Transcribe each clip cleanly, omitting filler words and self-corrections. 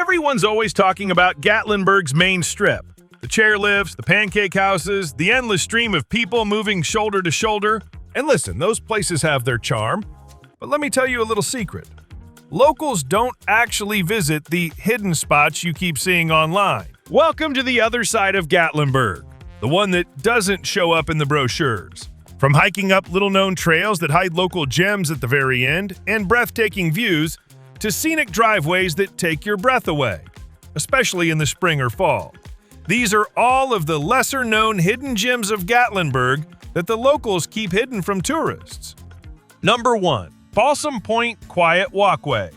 Everyone's always talking about Gatlinburg's main strip. The chairlifts, the pancake houses, the endless stream of people moving shoulder to shoulder. And listen, those places have their charm. But let me tell you a little secret. Locals don't actually visit the hidden spots you keep seeing online. Welcome to the other side of Gatlinburg, the one that doesn't show up in the brochures. From hiking up little-known trails that hide local gems at the very end and breathtaking views, to scenic driveways that take your breath away, especially in the spring or fall. These are all of the lesser-known hidden gems of Gatlinburg that the locals keep hidden from tourists. Number 1. Balsam Point Quiet Walkway.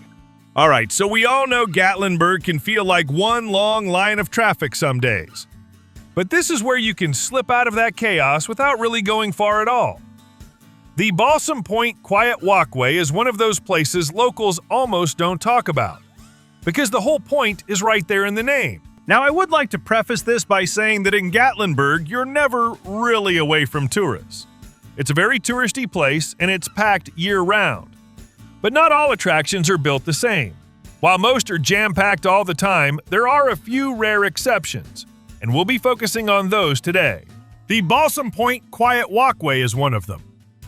Alright, so we all know Gatlinburg can feel like one long line of traffic some days. But this is where you can slip out of that chaos without really going far at all. The Balsam Point Quiet Walkway is one of those places locals almost don't talk about, because the whole point is right there in the name. Now, I would like to preface this by saying that in Gatlinburg, you're never really away from tourists. It's a very touristy place, and it's packed year-round. But not all attractions are built the same. While most are jam-packed all the time, there are a few rare exceptions, and we'll be focusing on those today. The Balsam Point Quiet Walkway is one of them.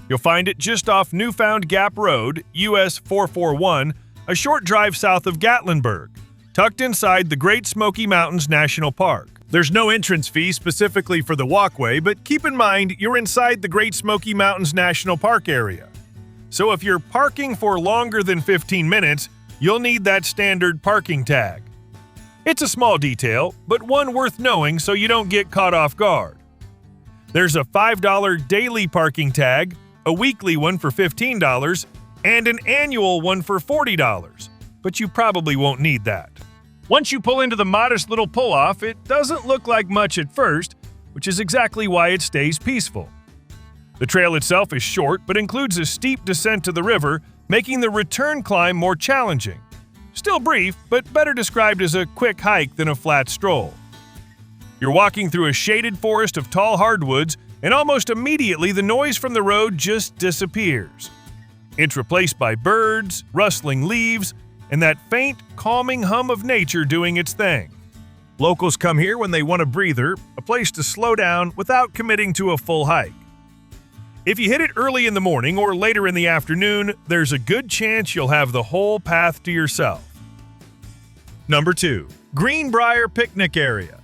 You'll find it just off Newfound Gap Road, US 441, a short drive south of Gatlinburg, tucked inside the Great Smoky Mountains National Park. There's no entrance fee specifically for the walkway, but keep in mind you're inside the Great Smoky Mountains National Park area. So if you're parking for longer than 15 minutes, you'll need that standard parking tag. It's a small detail, but one worth knowing so you don't get caught off guard. There's a $5 daily parking tag, a weekly one for $15, and an annual one for $40, but you probably won't need that. Once you pull into the modest little pull-off, it doesn't look like much at first, which is exactly why it stays peaceful. The trail itself is short, but includes a steep descent to the river, making the return climb more challenging. Still brief, but better described as a quick hike than a flat stroll. You're walking through a shaded forest of tall hardwoods, and almost immediately the noise from the road just disappears. It's replaced by birds, rustling leaves, and that faint, calming hum of nature doing its thing. Locals come here when they want a breather, a place to slow down without committing to a full hike. If you hit it early in the morning or later in the afternoon, there's a good chance you'll have the whole path to yourself. Number 2. Greenbrier Picnic Area.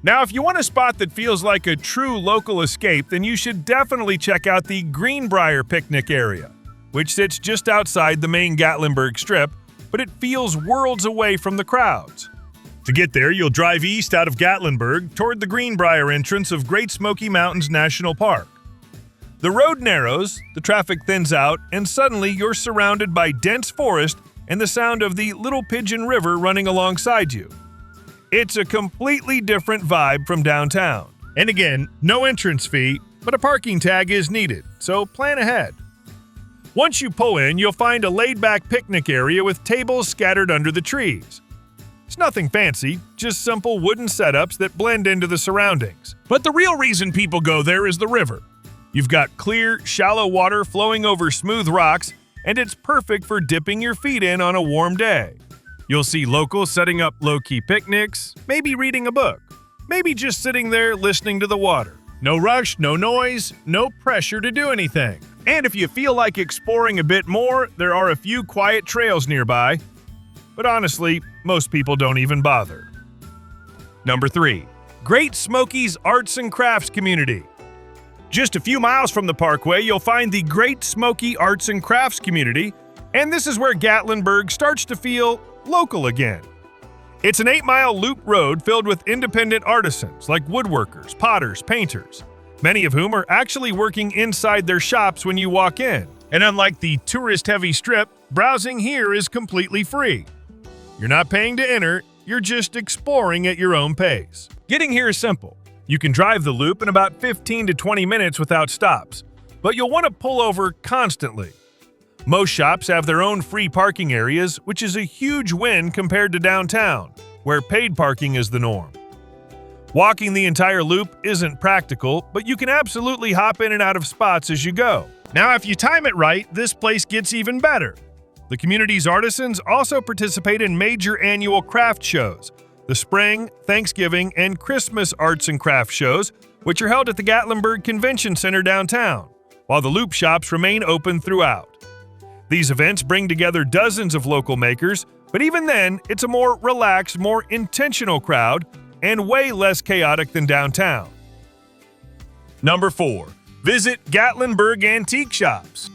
Now, if you want a spot that feels like a true local escape, then you should definitely check out the Greenbrier Picnic Area, which sits just outside the main Gatlinburg Strip, but it feels worlds away from the crowds. To get there, you'll drive east out of Gatlinburg toward the Greenbrier entrance of Great Smoky Mountains National Park. The road narrows, the traffic thins out, and suddenly you're surrounded by dense forest and the sound of the Little Pigeon River running alongside you. It's a completely different vibe from downtown. And again, no entrance fee, but a parking tag is needed, so plan ahead. Once you pull in, you'll find a laid-back picnic area with tables scattered under the trees. It's nothing fancy, just simple wooden setups that blend into the surroundings. But the real reason people go there is the river. You've got clear, shallow water flowing over smooth rocks, and it's perfect for dipping your feet in on a warm day. You'll see locals setting up low-key picnics, maybe reading a book, maybe just sitting there listening to the water. No rush, no noise, no pressure to do anything. And if you feel like exploring a bit more, there are a few quiet trails nearby. But honestly, most people don't even bother. Number 3. Great Smokies Arts and Crafts Community. Just a few miles from the parkway, you'll find the Great Smoky Arts and Crafts Community, and this is where Gatlinburg starts to feel local again. It's an 8-mile loop road filled with independent artisans like woodworkers, potters, painters, many of whom are actually working inside their shops when you walk in. And unlike the tourist-heavy strip, browsing here is completely free. You're not paying to enter, you're just exploring at your own pace. Getting here is simple. You can drive the loop in about 15 to 20 minutes without stops, but you'll want to pull over constantly. Most shops have their own free parking areas, which is a huge win compared to downtown, where paid parking is the norm. Walking the entire loop isn't practical, but you can absolutely hop in and out of spots as you go. Now, if you time it right, this place gets even better. The community's artisans also participate in major annual craft shows, the Spring, Thanksgiving, and Christmas arts and craft shows, which are held at the Gatlinburg Convention Center downtown, while the Loop shops remain open throughout. These events bring together dozens of local makers, but even then, it's a more relaxed, more intentional crowd and way less chaotic than downtown. Number 4. Visit Gatlinburg Antique Shops.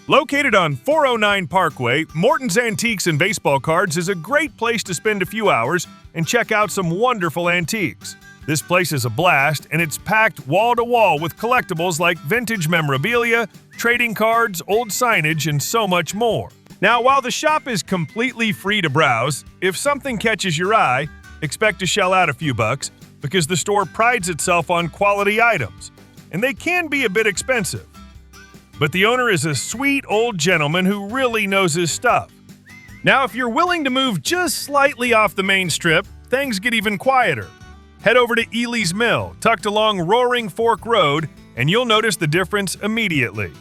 Located on 409 Parkway, Morton's Antiques and Baseball Cards is a great place to spend a few hours and check out some wonderful antiques. This place is a blast, and it's packed wall-to-wall with collectibles like vintage memorabilia, trading cards, old signage, and so much more. Now, while the shop is completely free to browse, if something catches your eye, expect to shell out a few bucks because the store prides itself on quality items, and they can be a bit expensive. But the owner is a sweet old gentleman who really knows his stuff. Now, if you're willing to move just slightly off the main strip, things get even quieter. Head over to Ely's Mill, tucked along Roaring Fork Road, and you'll notice the difference immediately.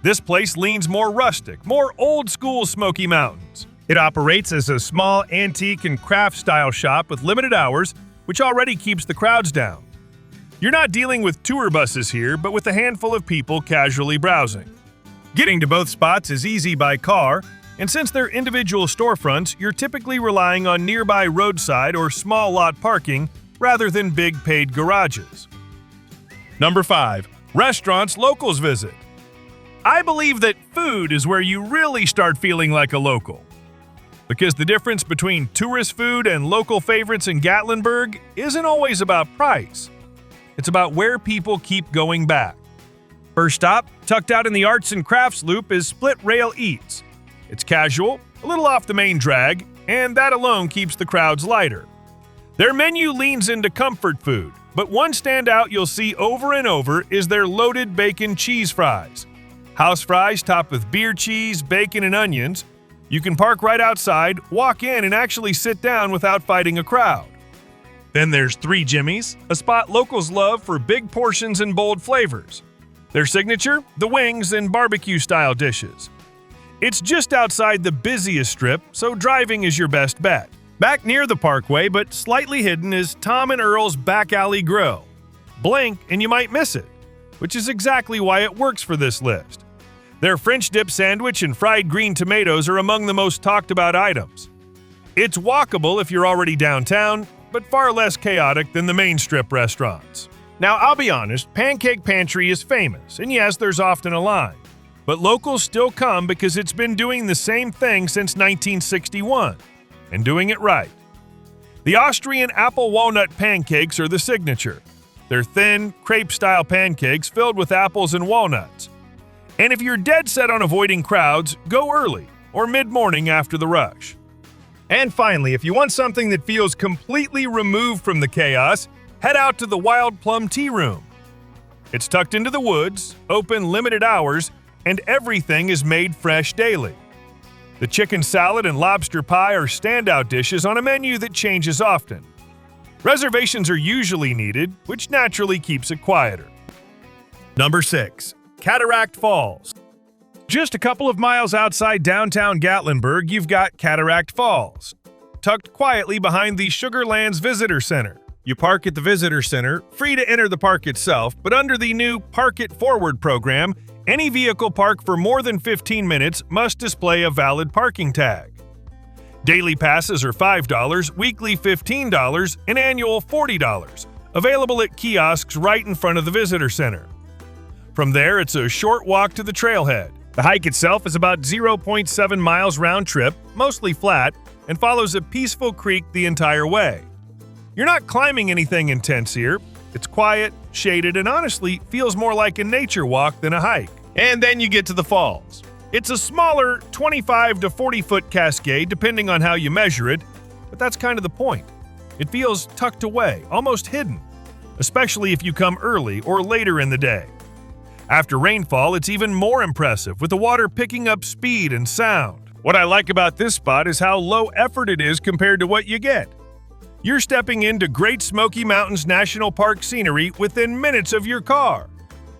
This place leans more rustic, more old-school Smoky Mountains. It operates as a small antique and craft-style shop with limited hours, which already keeps the crowds down. You're not dealing with tour buses here, but with a handful of people casually browsing. Getting to both spots is easy by car, and since they're individual storefronts, you're typically relying on nearby roadside or small lot parking rather than big paid garages. Number 5. Restaurants locals visit. I believe that food is where you really start feeling like a local. Because the difference between tourist food and local favorites in Gatlinburg isn't always about price. It's about where people keep going back. First stop, tucked out in the Arts and Crafts Loop, is Split Rail Eats. It's casual, a little off the main drag, and that alone keeps the crowds lighter. Their menu leans into comfort food, but one standout you'll see over and over is their loaded bacon cheese fries. House fries topped with beer cheese, bacon, and onions. You can park right outside, walk in, and actually sit down without fighting a crowd. Then there's Three Jimmy's, a spot locals love for big portions and bold flavors. Their signature, the wings and barbecue-style dishes. It's just outside the busiest strip, so driving is your best bet. Back near the Parkway, but slightly hidden, is Tom and Earl's Back Alley Grill. Blink and you might miss it, which is exactly why it works for this list. Their French dip sandwich and fried green tomatoes are among the most talked about items. It's walkable if you're already downtown, but far less chaotic than the main strip restaurants. Now, I'll be honest, Pancake Pantry is famous, and yes, there's often a line. But locals still come because it's been doing the same thing since 1961, and doing it right. The Austrian apple walnut pancakes are the signature. They're thin, crepe-style pancakes filled with apples and walnuts. And if you're dead set on avoiding crowds, go early or mid-morning after the rush. And finally, if you want something that feels completely removed from the chaos, head out to the Wild Plum Tea Room. It's tucked into the woods, open limited hours, and everything is made fresh daily. The chicken salad and lobster pie are standout dishes on a menu that changes often. Reservations are usually needed, which naturally keeps it quieter. Number 6. Cataract Falls. Just a couple of miles outside downtown Gatlinburg, you've got Cataract Falls, tucked quietly behind the Sugarlands Visitor Center. You park at the Visitor Center, free to enter the park itself, but under the new Park It Forward program, any vehicle parked for more than 15 minutes must display a valid parking tag. Daily passes are $5, weekly $15, and annual $40, available at kiosks right in front of the Visitor Center. From there, it's a short walk to the trailhead. The hike itself is about 0.7 miles round trip, mostly flat, and follows a peaceful creek the entire way. You're not climbing anything intense here. It's quiet, shaded, and honestly feels more like a nature walk than a hike. And then you get to the falls. It's a smaller 25 to 40 foot cascade depending on how you measure it, but that's kind of the point. It feels tucked away, almost hidden, especially if you come early or later in the day. After rainfall, it's even more impressive, with the water picking up speed and sound. What I like about this spot is how low effort it is compared to what you get. You're stepping into Great Smoky Mountains National Park scenery within minutes of your car.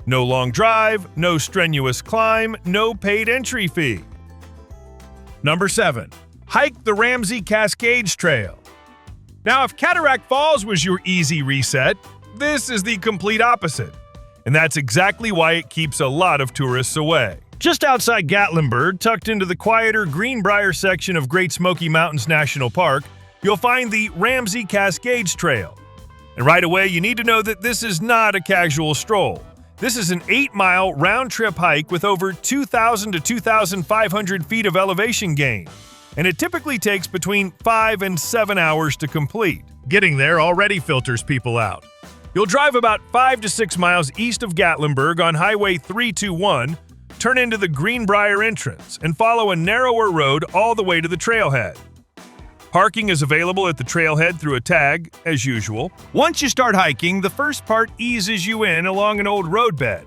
No long drive, no strenuous climb, no paid entry fee. Number 7. Hike the Ramsey Cascades Trail. Now, if Cataract Falls was your easy reset, this is the complete opposite. And that's exactly why it keeps a lot of tourists away. Just outside Gatlinburg, tucked into the quieter Greenbrier section of Great Smoky Mountains National Park, you'll find the Ramsey Cascades Trail. And right away, you need to know that this is not a casual stroll. This is an 8-mile round-trip hike with over 2,000 to 2,500 feet of elevation gain, and it typically takes between 5 and 7 hours to complete. Getting there already filters people out. You'll drive about 5 to 6 miles east of Gatlinburg on Highway 321, turn into the Greenbrier entrance, and follow a narrower road all the way to the trailhead. Parking is available at the trailhead through a tag, as usual. Once you start hiking, the first part eases you in along an old roadbed.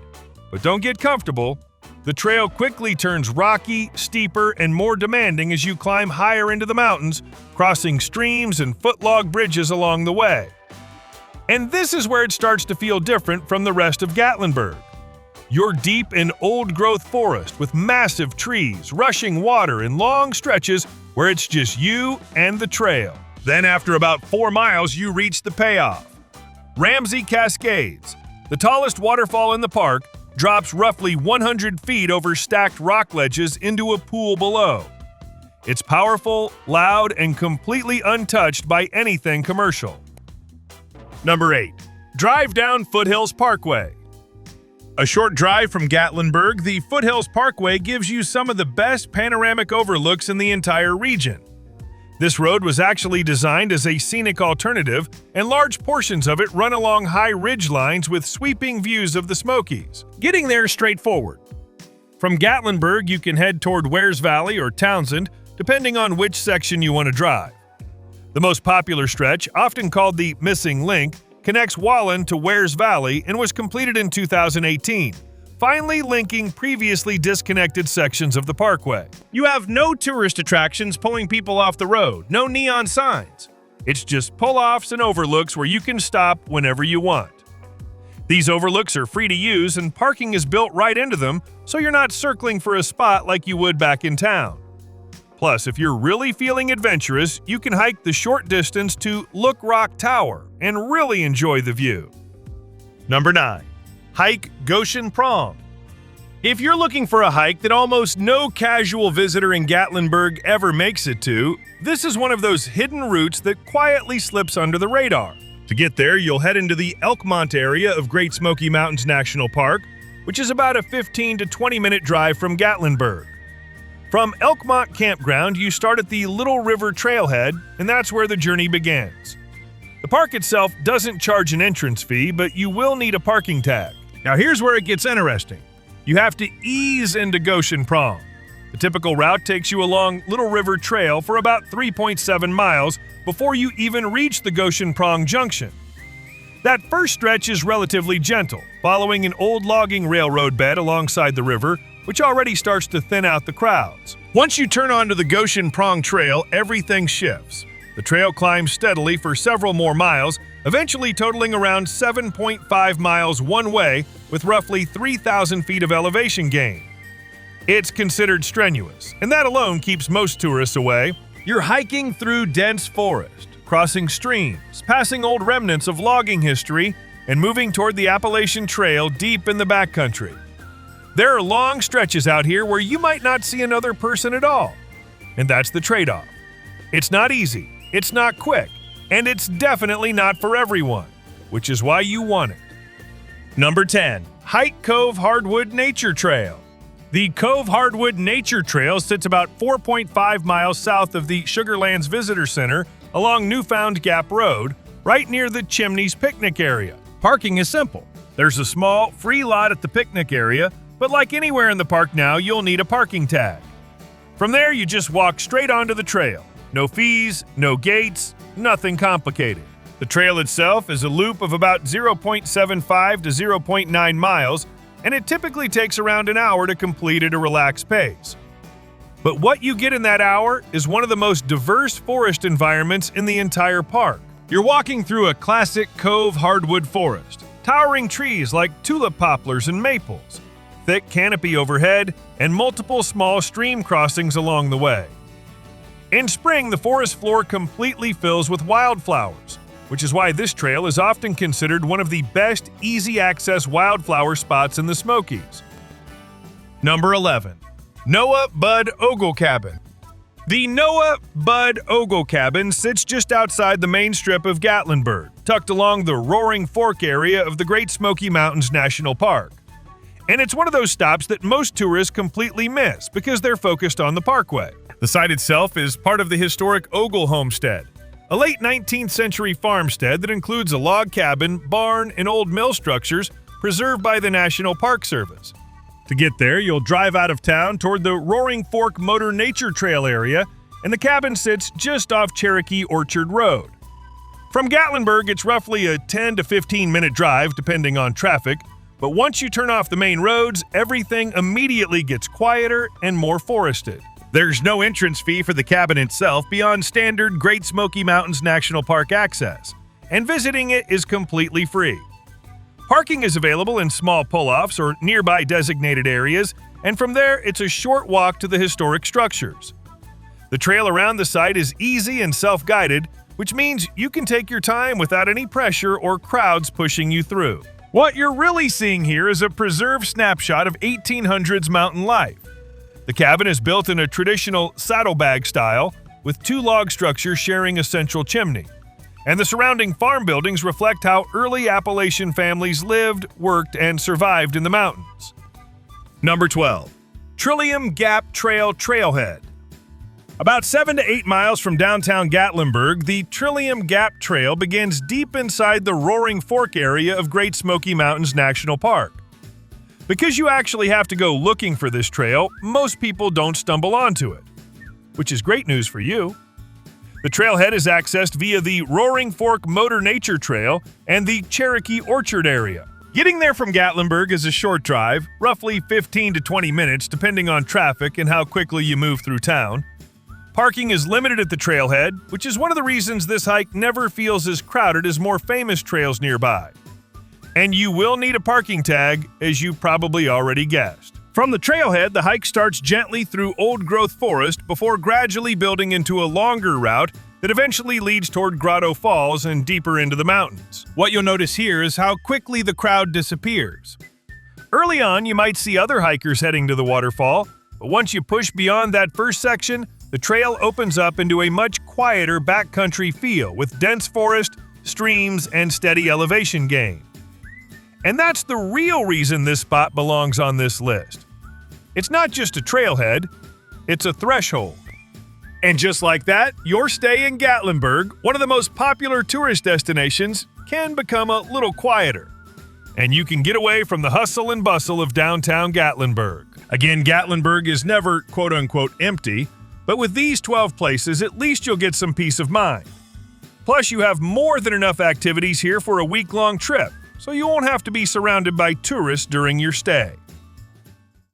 But don't get comfortable. The trail quickly turns rocky, steeper, and more demanding as you climb higher into the mountains, crossing streams and footlog bridges along the way. And this is where it starts to feel different from the rest of Gatlinburg. You're deep in old-growth forest with massive trees, rushing water, and long stretches where it's just you and the trail. Then after about 4 miles, you reach the payoff. Ramsey Cascades, the tallest waterfall in the park, drops roughly 100 feet over stacked rock ledges into a pool below. It's powerful, loud, and completely untouched by anything commercial. Number 8. Drive down Foothills Parkway. A short drive from Gatlinburg, the Foothills Parkway gives you some of the best panoramic overlooks in the entire region. This road was actually designed as a scenic alternative, and large portions of it run along high ridge lines with sweeping views of the Smokies. Getting there is straightforward. From Gatlinburg, you can head toward Wares Valley or Townsend, depending on which section you want to drive. The most popular stretch, often called the Missing Link, connects Wallen to Wares Valley and was completed in 2018, finally linking previously disconnected sections of the parkway. You have no tourist attractions pulling people off the road, no neon signs. It's just pull-offs and overlooks where you can stop whenever you want. These overlooks are free to use and parking is built right into them, so you're not circling for a spot like you would back in town. Plus, if you're really feeling adventurous, you can hike the short distance to Look Rock Tower and really enjoy the view. Number 9. Hike Goshen Prong. If you're looking for a hike that almost no casual visitor in Gatlinburg ever makes it to, this is one of those hidden routes that quietly slips under the radar. To get there, you'll head into the Elkmont area of Great Smoky Mountains National Park, which is about a 15 to 20-minute drive from Gatlinburg. From Elkmont Campground, you start at the Little River Trailhead, and that's where the journey begins. The park itself doesn't charge an entrance fee, but you will need a parking tag. Now here's where it gets interesting. You have to ease into Goshen Prong. The typical route takes you along Little River Trail for about 3.7 miles before you even reach the Goshen Prong Junction. That first stretch is relatively gentle, following an old logging railroad bed alongside the river, which already starts to thin out the crowds. Once you turn onto the Goshen Prong Trail, everything shifts. The trail climbs steadily for several more miles, eventually totaling around 7.5 miles one way with roughly 3,000 feet of elevation gain. It's considered strenuous, and that alone keeps most tourists away. You're hiking through dense forest, crossing streams, passing old remnants of logging history, and moving toward the Appalachian Trail deep in the backcountry. There are long stretches out here where you might not see another person at all. And that's the trade-off. It's not easy, it's not quick, and it's definitely not for everyone, which is why you want it. Number 10. Hike Cove Hardwood Nature Trail. The Cove Hardwood Nature Trail sits about 4.5 miles south of the Sugarlands Visitor Center along Newfound Gap Road, right near the Chimneys picnic area. Parking is simple. There's a small, free lot at the picnic area, but like anywhere in the park now, you'll need a parking tag. From there, you just walk straight onto the trail. No fees, no gates, nothing complicated. The trail itself is a loop of about 0.75 to 0.9 miles, and it typically takes around an hour to complete at a relaxed pace. But what you get in that hour is one of the most diverse forest environments in the entire park. You're walking through a classic Cove Hardwood forest, towering trees like tulip poplars and maples, thick canopy overhead, and multiple small stream crossings along the way. In spring, the forest floor completely fills with wildflowers, which is why this trail is often considered one of the best easy-access wildflower spots in the Smokies. Number 11. Noah Bud Ogle Cabin. The Noah Bud Ogle Cabin sits just outside the main strip of Gatlinburg, tucked along the Roaring Fork area of the Great Smoky Mountains National Park. And it's one of those stops that most tourists completely miss because they're focused on the parkway. The site itself is part of the historic Ogle Homestead, a late 19th century farmstead that includes a log cabin, barn, and old mill structures preserved by the National Park Service. To get there, you'll drive out of town toward the Roaring Fork Motor Nature Trail area, and the cabin sits just off Cherokee Orchard Road. From Gatlinburg, it's roughly a 10 to 15 minute drive depending on traffic, but once you turn off the main roads, everything immediately gets quieter and more forested. There's no entrance fee for the cabin itself beyond standard Great Smoky Mountains National Park access, and visiting it is completely free. Parking is available in small pull-offs or nearby designated areas, and from there it's a short walk to the historic structures. The trail around the site is easy and self-guided, which means you can take your time without any pressure or crowds pushing you through. What you're really seeing here is a preserved snapshot of 1800s mountain life. The cabin is built in a traditional saddlebag style, with two log structures sharing a central chimney. And the surrounding farm buildings reflect how early Appalachian families lived, worked, and survived in the mountains. Number 12. Trillium Gap Trail Trailhead. About 7 to 8 miles from downtown Gatlinburg, the Trillium Gap Trail begins deep inside the Roaring Fork area of Great Smoky Mountains National Park. Because you actually have to go looking for this trail, most people don't stumble onto it, which is great news for you. The trailhead is accessed via the Roaring Fork Motor Nature Trail and the Cherokee Orchard area. Getting there from Gatlinburg is a short drive, roughly 15 to 20 minutes depending on traffic and how quickly you move through town. Parking is limited at the trailhead, which is one of the reasons this hike never feels as crowded as more famous trails nearby. And you will need a parking tag, as you probably already guessed. From the trailhead, the hike starts gently through old-growth forest before gradually building into a longer route that eventually leads toward Grotto Falls and deeper into the mountains. What you'll notice here is how quickly the crowd disappears. Early on, you might see other hikers heading to the waterfall, but once you push beyond that first section, the trail opens up into a much quieter backcountry feel with dense forest, streams, and steady elevation gain. And that's the real reason this spot belongs on this list. It's not just a trailhead, it's a threshold. And just like that, your stay in Gatlinburg, one of the most popular tourist destinations, can become a little quieter. And you can get away from the hustle and bustle of downtown Gatlinburg. Again, Gatlinburg is never quote-unquote empty, but with these 12 places, at least you'll get some peace of mind. Plus, you have more than enough activities here for a week-long trip, so you won't have to be surrounded by tourists during your stay.